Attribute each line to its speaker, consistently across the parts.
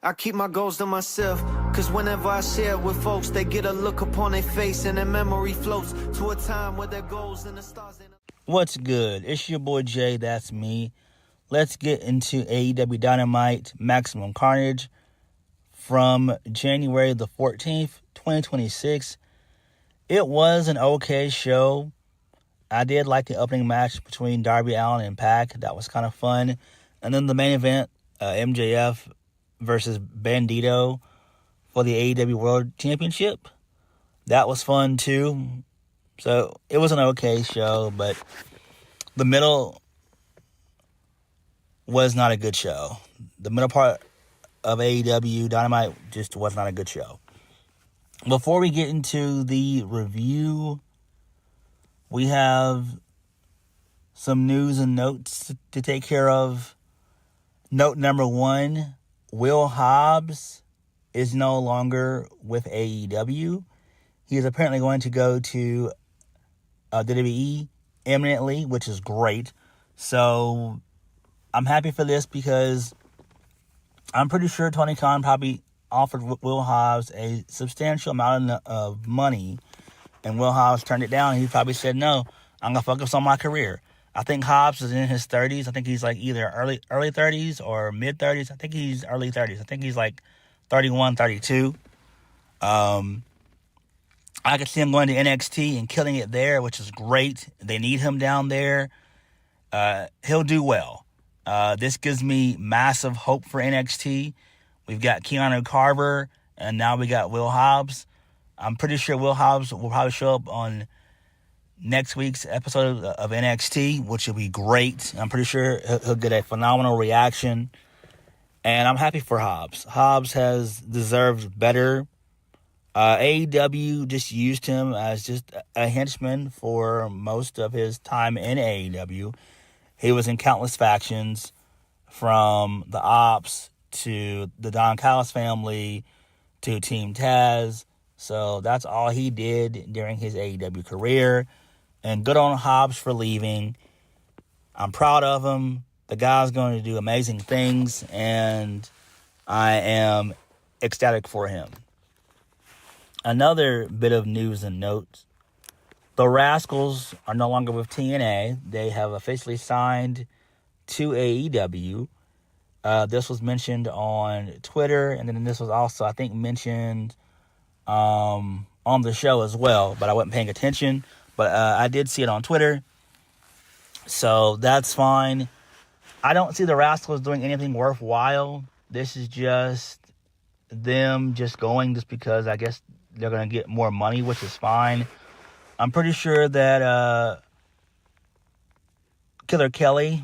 Speaker 1: I keep my goals to myself, cause whenever I share it with folks, they get a look upon their face and their memory floats to a time where their goals and the stars ain't...
Speaker 2: What's good? It's your boy Jay, that's me. Let's get into AEW Dynamite Maximum Carnage from January the 14th, 2026. It was an okay show. I did like the opening match between Darby Allin and Pac. That was kind of fun. And then the main event, MJF versus Bandido for the AEW World Championship. That was fun too. So it was an okay show, but the middle was not a good show. The middle part of AEW Dynamite just was not a good show. Before we get into the review, we have some news and notes to take care of. Note number one, Will Hobbs is no longer with AEW. He is apparently going to go to WWE imminently, which is great. So I'm happy for this because I'm pretty sure Tony Khan probably offered Will Hobbs a substantial amount of money, and Will Hobbs turned it down. He probably said, no, I'm going to focus on my career. I think Hobbs is in his 30s. I think he's like either early 30s or mid 30s. I think he's early 30s. I think he's like 31, 32. I could see him going to NXT and killing it there, which is great. They need him down there. He'll do well. This gives me massive hope for NXT. We've got Keanu Carver, and now we got Will Hobbs. I'm pretty sure Will Hobbs will probably show up on next week's episode of NXT, which will be great. I'm pretty sure he'll get a phenomenal reaction. And I'm happy for Hobbs. Hobbs has deserved better. AEW just used him as just a henchman for most of his time in AEW. He was in countless factions, from the Ops to the Don Callis family to Team Taz. So that's all he did during his AEW career. And good on Hobbs for leaving. I'm proud of him. The guy's going to do amazing things, and I am ecstatic for him. Another bit of news and notes. The Rascalz are no longer with TNA. They have officially signed to AEW. This was mentioned on Twitter, and then this was also, I think, mentioned on the show as well, but I wasn't paying attention. But I did see it on Twitter, so that's fine. I don't see the Rascalz doing anything worthwhile. This is just them just going just because I guess they're going to get more money, which is fine. I'm pretty sure that Killer Kelly,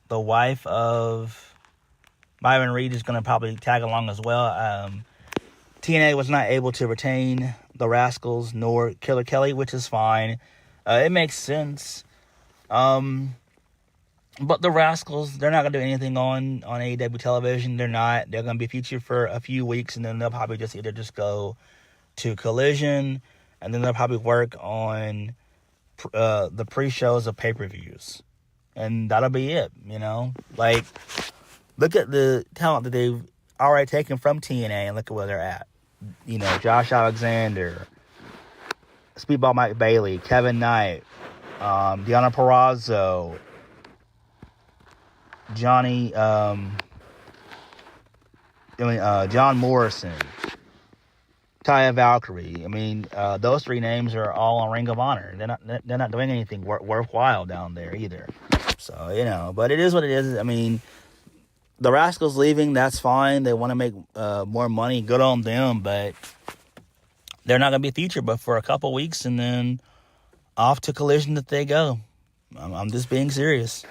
Speaker 2: the wife of Byron Reed, is going to probably tag along as well. TNA was not able to retain the Rascalz nor Killer Kelly, which is fine. It makes sense. But the Rascalz, they're not going to do anything on AEW television. They're not. They're going to be featured for a few weeks, and then they'll probably just either just go to Collision, and then they'll probably work on the pre-shows of pay-per-views. And that'll be it, you know? Like, look at the talent that they've already taken from TNA and look at where they're at. You know, Josh Alexander, Speedball Mike Bailey, Kevin Knight, Deonna Purrazzo, John Morrison, Taya Valkyrie. I mean, those three names are all on Ring of Honor. They're not doing anything worthwhile down there either. So, you know, but it is what it is. I mean, the Rascalz leaving, that's fine. They want to make more money. Good on them, but they're not going to be featured but for a couple weeks, and then off to Collision that they go. I'm just being serious.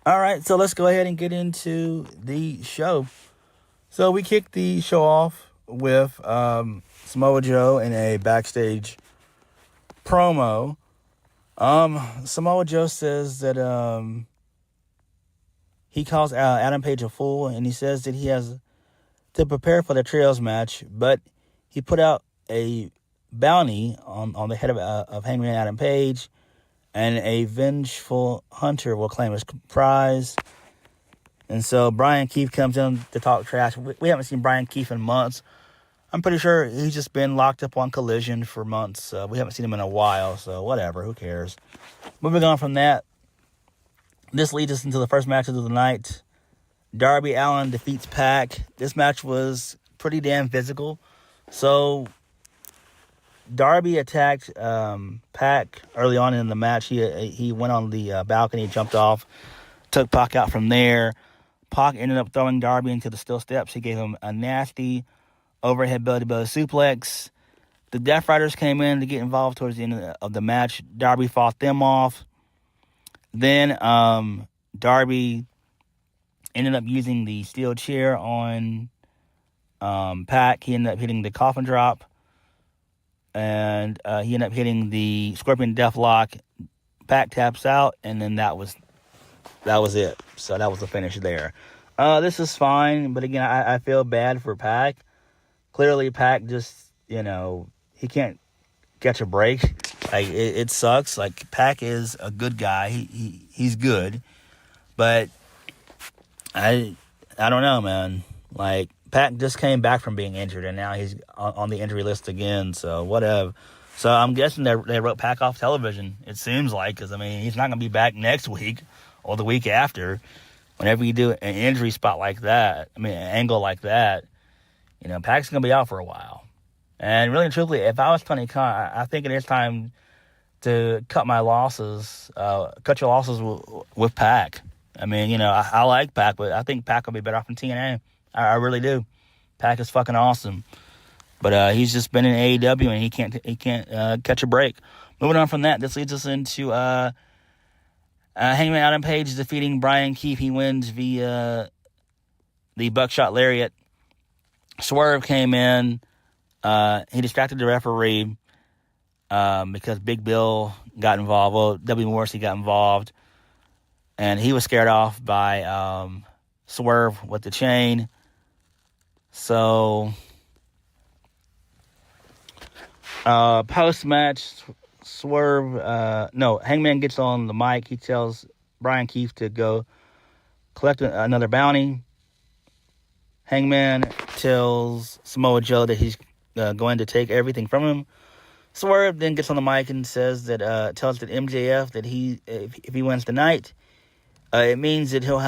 Speaker 2: All right, so let's go ahead and get into the show. So we kicked the show off with Samoa Joe in a backstage promo. Samoa Joe says that he calls Adam Page a fool, and he says that he has to prepare for the trios match, but he put out a bounty on the head of Hangman Adam Page, and a vengeful hunter will claim his prize. And so Brian Keefe comes in to talk trash. We haven't seen Brian Keefe in months. I'm pretty sure he's just been locked up on Collision for months. We haven't seen him in a while, so whatever, who cares? Moving on from that, this leads us into the first match of the night. Darby Allin defeats Pac. This match was pretty damn physical. So Darby attacked Pac early on in the match. He went on the balcony, jumped off, took Pac out from there. Pac ended up throwing Darby into the steel steps. He gave him a nasty overhead belly-to-belly suplex. The Death Riders came in to get involved towards the end of the match. Darby fought them off. Then Darby ended up using the steel chair on Pac. He ended up hitting the coffin drop. And he ended up hitting the Scorpion Deathlock. Pac taps out, and then that was it. So that was the finish there. This is fine, but again, I feel bad for Pac. Clearly, Pac just, he can't catch a break. Like, it sucks. Like, Pac is a good guy. He's good. But I don't know, man. Like, Pac just came back from being injured, and now he's on the injury list again, so whatever. So I'm guessing they wrote Pac off television, it seems like, because, he's not going to be back next week or the week after. Whenever you do an injury spot like that, an angle like that, Pac's going to be out for a while. And really and truthfully, if I was Tony Khan, I think it is time to cut my losses, cut your losses with Pac. I like Pac, but I think Pac will be better off in TNA. I really do. Pac is fucking awesome. But he's just been in AEW, and he can't catch a break. Moving on from that, this leads us into Hangman Adam Page defeating Brian Keefe. He wins via the Buckshot Lariat. Swerve came in. He distracted the referee because Big Bill got involved. Well, W. Morrissey got involved. And he was scared off by Swerve with the chain. So, post-match, Hangman gets on the mic. He tells Brian Keefe to go collect another bounty. Hangman tells Samoa Joe that he's going to take everything from him. Swerve then gets on the mic and says that tells that MJF that if he wins tonight, it means that he'll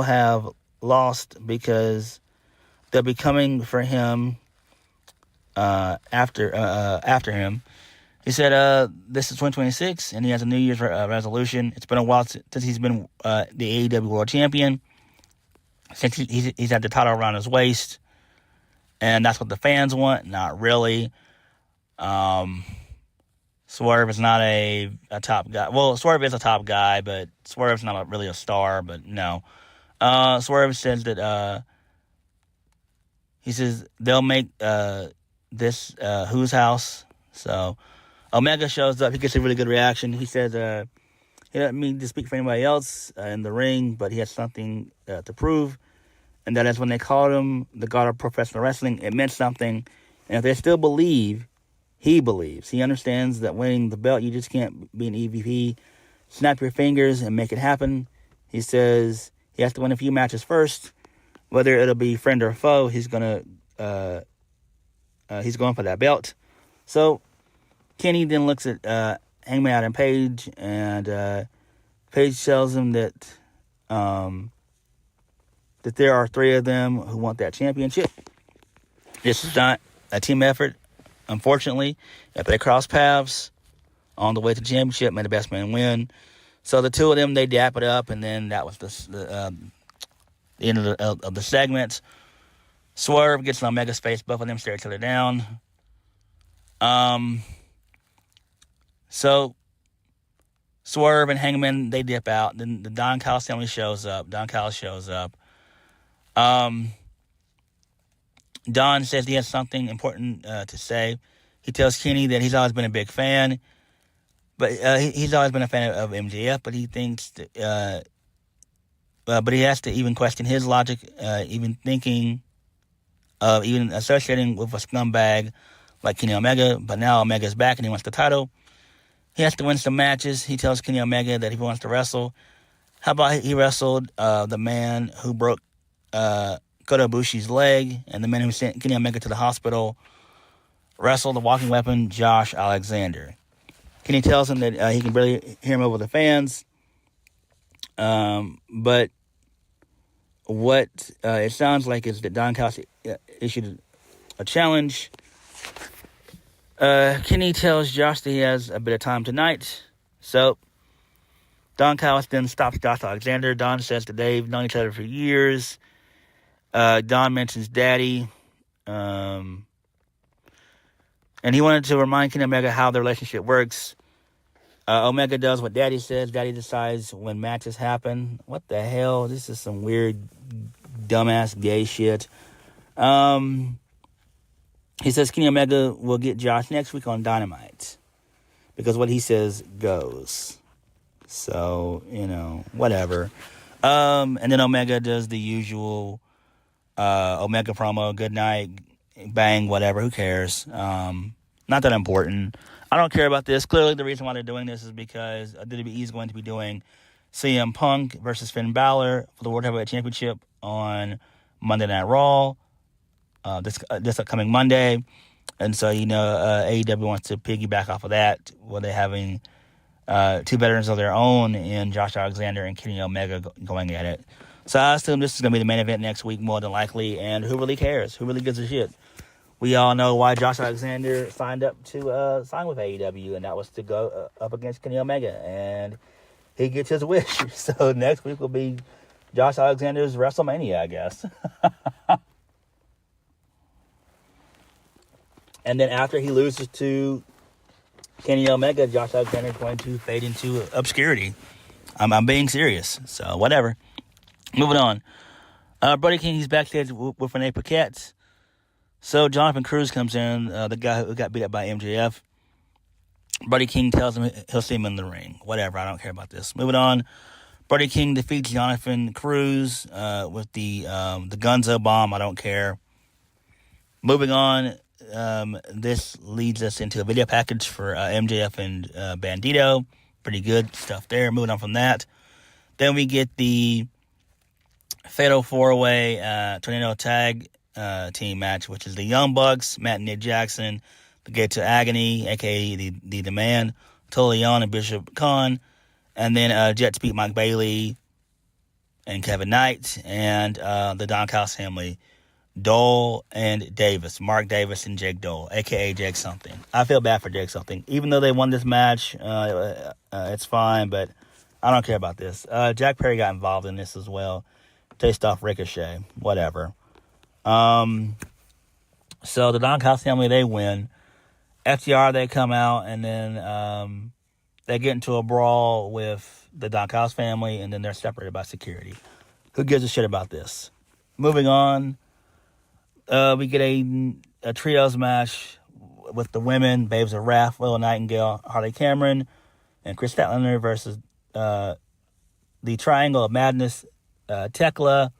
Speaker 2: have lost because they'll be coming for him after him. He said this is 2026 and he has a New Year's resolution. It's been a while since he's been the AEW World Champion. Since he's had the title around his waist, and that's what the fans want. Not really. Swerve is not a top guy. Well, Swerve is a top guy, but Swerve's not really a star. But no, Swerve says that he says they'll make this Who's House. So Omega shows up. He gets a really good reaction. He says he doesn't mean to speak for anybody else in the ring, but he has something to prove. And that is when they called him the God of Professional Wrestling, it meant something. And if they still believe, he believes. He understands that winning the belt, you just can't be an EVP. Snap your fingers and make it happen. He says he has to win a few matches first. Whether it'll be friend or foe, he's going for that belt. So Kenny then looks at Hangman Adam Page, and Page tells him that there are three of them who want that championship. This is not a team effort, unfortunately. If they cross paths on the way to the championship, may the best man win. So the two of them, they dap it up, and then that was the end of the segment. Swerve gets an Omega space, both of them stare each other down. So Swerve and Hangman, they dip out. Then the Don Callis family shows up. Don says he has something important to say. He tells Kenny that he's always been a big fan, but he's always been a fan of MJF, but he thinks that, but he has to even question his logic, even thinking of even associating with a scumbag like Kenny Omega, but now Omega's back and he wants the title. He has to win some matches. He tells Kenny Omega that if he wants to wrestle, How about he wrestled the man who broke Kota Ibushi's leg and the man who sent Kenny Omega to the hospital, wrestled the walking weapon, Josh Alexander. Kenny tells him that he can barely hear him over the fans, but what it sounds like is that Don Callis issued a challenge. Kenny tells Josh that he has a bit of time tonight, so Don Callis then stops Josh Alexander. Don says that they've known each other for years. Don mentions Daddy. And he wanted to remind Kenny Omega how their relationship works. Omega does what Daddy says. Daddy decides when matches happen. What the hell? This is some weird, dumbass gay shit. He says Kenny Omega will get Josh next week on Dynamite. Because what he says goes. So, whatever. And then Omega does the usual Omega promo, good night, bang, whatever, who cares? Not that important. I don't care about this. Clearly, the reason why they're doing this is because WWE is going to be doing CM Punk versus Finn Balor for the World Heavyweight Championship on Monday Night Raw, this upcoming Monday. And so, AEW wants to piggyback off of that, where they're having two veterans of their own in Josh Alexander and Kenny Omega going at it. So I assume this is going to be the main event next week, more than likely, and who really cares? Who really gives a shit? We all know why Josh Alexander signed up to sign with AEW, and that was to go up against Kenny Omega, and he gets his wish. So next week will be Josh Alexander's WrestleMania, I guess. And then after he loses to Kenny Omega, Josh Alexander is going to fade into obscurity. I'm being serious, so whatever. Moving on. Brodie King, he's backstage with Renee Paquette. So Jonathan Cruz comes in, the guy who got beat up by MJF. Brodie King tells him he'll see him in the ring. Whatever, I don't care about this. Moving on. Brodie King defeats Jonathan Cruz with the Gunzo bomb. I don't care. Moving on. This leads us into a video package for MJF and Bandido. Pretty good stuff there. Moving on from that. Then we get the Fatal 4-Way Tornado Tag team match, which is the Young Bucks, Matt and Nick Jackson, the Gate to Agony, a.k.a. the Man, Leon and Bishop Khan, and then Jet Speed, Mike Bailey, and Kevin Knight, and the Don Callis family, Dole and Davis, Mark Davis and Jake Dole, a.k.a. Jake Something. I feel bad for Jake Something. Even though they won this match, it's fine, but I don't care about this. Jack Perry got involved in this as well. Taste off Ricochet. Whatever. So the Don Callis family, they win. FTR, they come out, and then they get into a brawl with the Don Callis family, and then they're separated by security. Who gives a shit about this? Moving on, we get a trios match with the women, Babes of Wrath, Willow Nightingale, Harley Cameron, and Chris Statlander versus the Triangle of Madness, Thekla,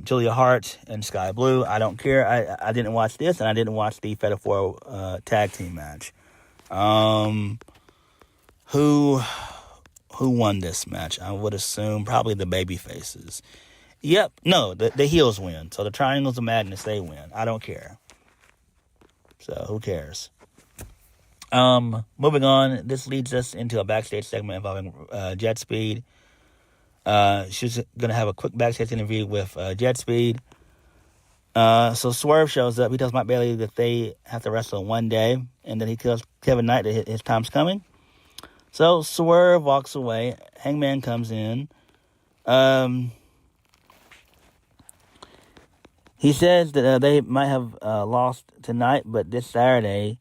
Speaker 2: Julia Hart, and Sky Blue. I don't care. I didn't watch this, and I didn't watch the Fatal 4 tag team match. Who won this match? I would assume probably the baby faces. Yep. No, the heels win. So the Triangles of Madness, they win. I don't care. So who cares? Moving on, this leads us into a backstage segment involving Jet Speed. She's going to have a quick backstage interview with Jet Speed. So Swerve shows up. He tells Mike Bailey that they have to wrestle one day. And then he tells Kevin Knight that his time's coming. So Swerve walks away. Hangman comes in. He says that they might have lost tonight, but this Saturday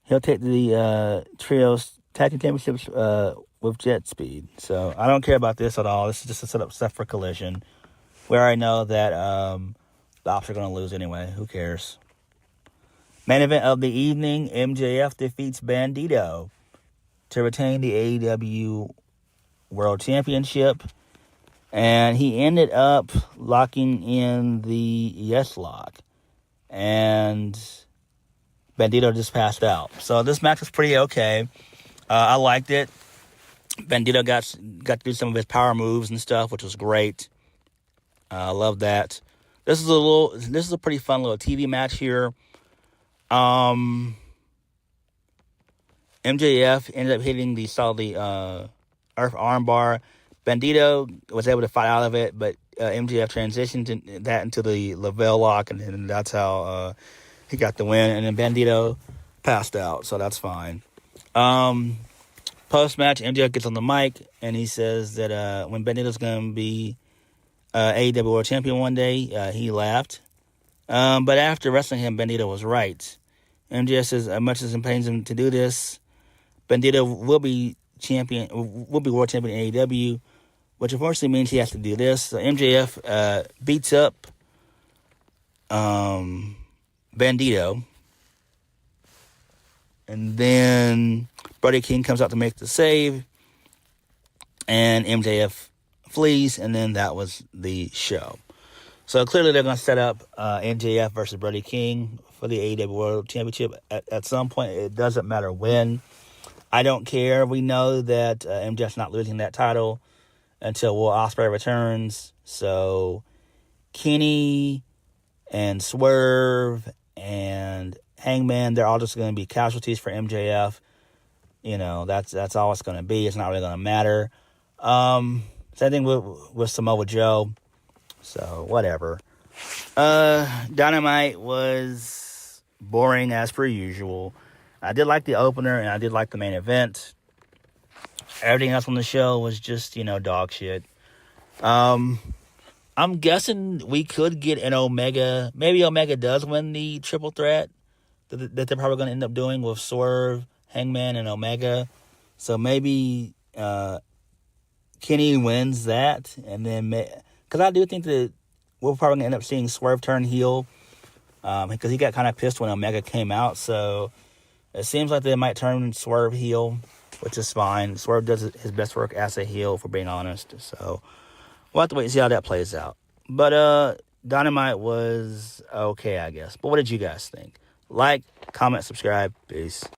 Speaker 2: he'll take the Trios Tag Team Championships with Jet Speed. So I don't care about this at all. This is just a set up stuff for Collision. We already know that the Ops are going to lose anyway. Who cares? Main event of the evening, MJF defeats Bandido to retain the AEW World Championship. And he ended up locking in the Yes Lock. And Bandido just passed out. So this match was pretty okay. I liked it. Bandido got to do some of his power moves and stuff, which was great. I love that. This is a pretty fun little TV match here. MJF ended up hitting the Earth armbar. Bandido was able to fight out of it, but MJF transitioned that into the Lavelle lock, and then that's how he got the win. And then Bandido passed out, so that's fine. Post-match, MJF gets on the mic, and he says that when Bandido's going to be AEW World Champion one day, he laughed. But after wrestling him, Bandido was right. MJF says, as much as it pains him to do this, Bandido will be world champion in AEW, which unfortunately means he has to do this. So MJF beats up Bandido, and then Brodie King comes out to make the save, and MJF flees, and then that was the show. So clearly they're going to set up MJF versus Brodie King for the AEW World Championship at some point. It doesn't matter when. I don't care. We know that MJF's not losing that title until Will Ospreay returns. So Kenny and Swerve and Hangman, they're all just going to be casualties for MJF. You know, that's all it's going to be. It's not really going to matter. Same thing with Samoa Joe. So, whatever. Dynamite was boring as per usual. I did like the opener, and I did like the main event. Everything else on the show was just, dog shit. I'm guessing we could get an Omega. Maybe Omega does win the triple threat that they're probably going to end up doing with Swerve, Hangman, and Omega. So maybe Kenny wins that, and then because I do think that we're probably going to end up seeing Swerve turn heel, because he got kind of pissed when Omega came out. So it seems like they might turn Swerve heel, which is fine. Swerve does his best work as a heel, if we're being honest. So we'll have to wait and see how that plays out. But Dynamite was okay, I guess. But what did you guys think? Like, comment, subscribe. Peace.